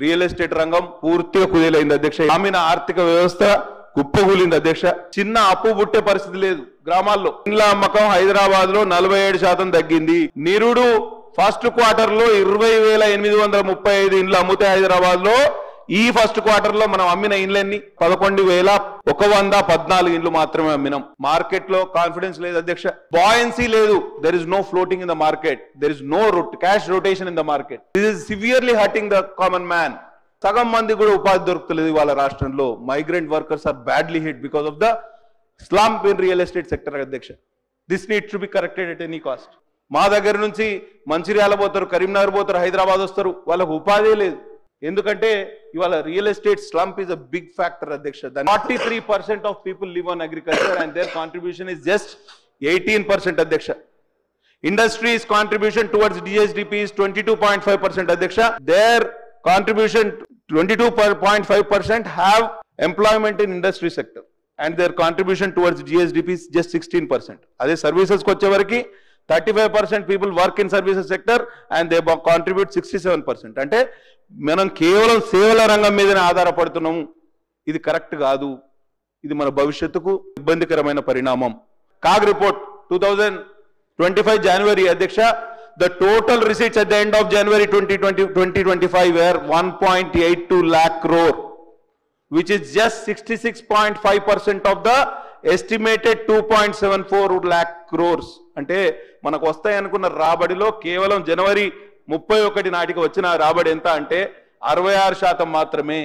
Real estate రంగం పూర్తిగా కుదేలైంది అధ్యక్ష. గ్రామీణ ఆర్థిక వ్యవస్థ కుప్పగూలింది అధ్యక్ష. చిన్న అప్పు పుట్టే పరిస్థితి లేదు గ్రామాల్లో. ఇండ్ల అమ్మకం హైదరాబాద్ లో 47% తగ్గింది. నిరుడు ఫస్ట్ క్వార్టర్ లో 20,835 ఇండ్లు అమ్ముతే హైదరాబాద్ లో ఈ ఫస్ట్ క్వార్టర్ లో మనం అమ్మిన ఇండ్లన్నీ 11,114 ఇండ్లు మాత్రమే అమ్మినాం. మార్కెట్ లో కాన్ఫిడెన్స్ లేదు అధ్యక్ష. బాయన్సీ లేదు. There is no floating in the market. There is no cash rotation in the market. This is severely hurting the common man. సగం మంది కూడా ఉపాధి దొరుకుతలేదు వాళ్ళ రాష్ట్రంలో. Migrant workers are badly hit because of the slump in real estate sector అధ్యక్ష. This needs to be corrected at any cost. మా దగ్గర నుంచి మంచిర్యాల పోతారు, కరీంనగర్ పోతారు, హైదరాబాద్ వస్తారు, వాళ్ళకు ఉపాధి లేదు. ఎందుకంటే ఇవాళ real estate slump is a big factor అధ్యక్ష. 43% of people live on agriculture and their contribution is just 18% అధ్యక్ష. Industry's contribution towards GSDP is 22.5% అధ్యక్ష. Their contribution 22.5% have employment in industry sector and their contribution towards GSDP is just 16%. అదే services కి వచ్చేవరకు 35% people work in services sector and they contribute 67%. అంటే మనం కేవలం సేవల రంగం మీదనే ఆధారపడుతున్నాము. ఇది కరెక్ట్ కాదు. ఇది మన భవిష్యత్తుకు ఇబ్బందికరమైన పరిణామం. కాగ్ రిపోర్ట్ 2025 January అధ్యక్ష, the total receipts at the end of January 2025 were 1.82 lakh crore, which is just 66.5% of the estimated 2.74 lakh crores. అంటే మనకు వస్తాయి అనుకున్న రాబడిలో కేవలం జనవరి 31 నాటికి వచ్చిన రాబడి ఎంత అంటే 66% మాత్రమే.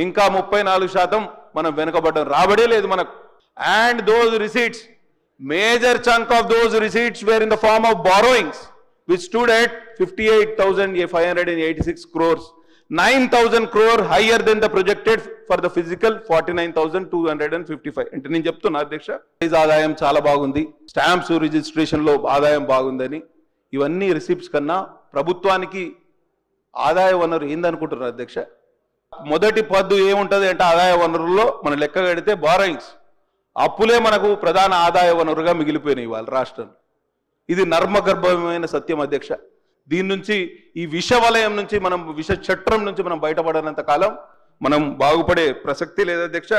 ఇంకా 34% మనం వెనుకబడ్డం. రాబడే లేదు మనకు. And those receipts, major chunk of those receipts were in the form of borrowings which stood at 58,586 crores, 9,000 crore higher than the projected for the physical 49,255. అంటే నేను చెప్తున్నా అధ్యక్ష, ఆదాయం చాలా బాగుంది, స్టాంప్స్ రిజిస్ట్రేషన్ లో ఆదాయం బాగుందని. ఇవన్నీ రిసిప్ట్స్ కన్నా ప్రభుత్వానికి ఆదాయ వనరు ఏందనుకుంటున్నారు అధ్యక్ష? మొదటి పద్దు ఏముంటది అంటే ఆదాయ వనరుల్లో మనం లెక్క కడితే బారోయింగ్స్, అప్పులే మనకు ప్రధాన ఆదాయ వనరుగా మిగిలిపోయినాయి వాళ్ళ రాష్ట్రం. ఇది నర్మగర్భమైన సత్యం అధ్యక్ష. దీని నుంచి, ఈ విష వలయం నుంచి మనం, విష చట్రం నుంచి మనం బయటపడనంత కాలం మనం బాగుపడే ప్రసక్తి లేదు అధ్యక్ష.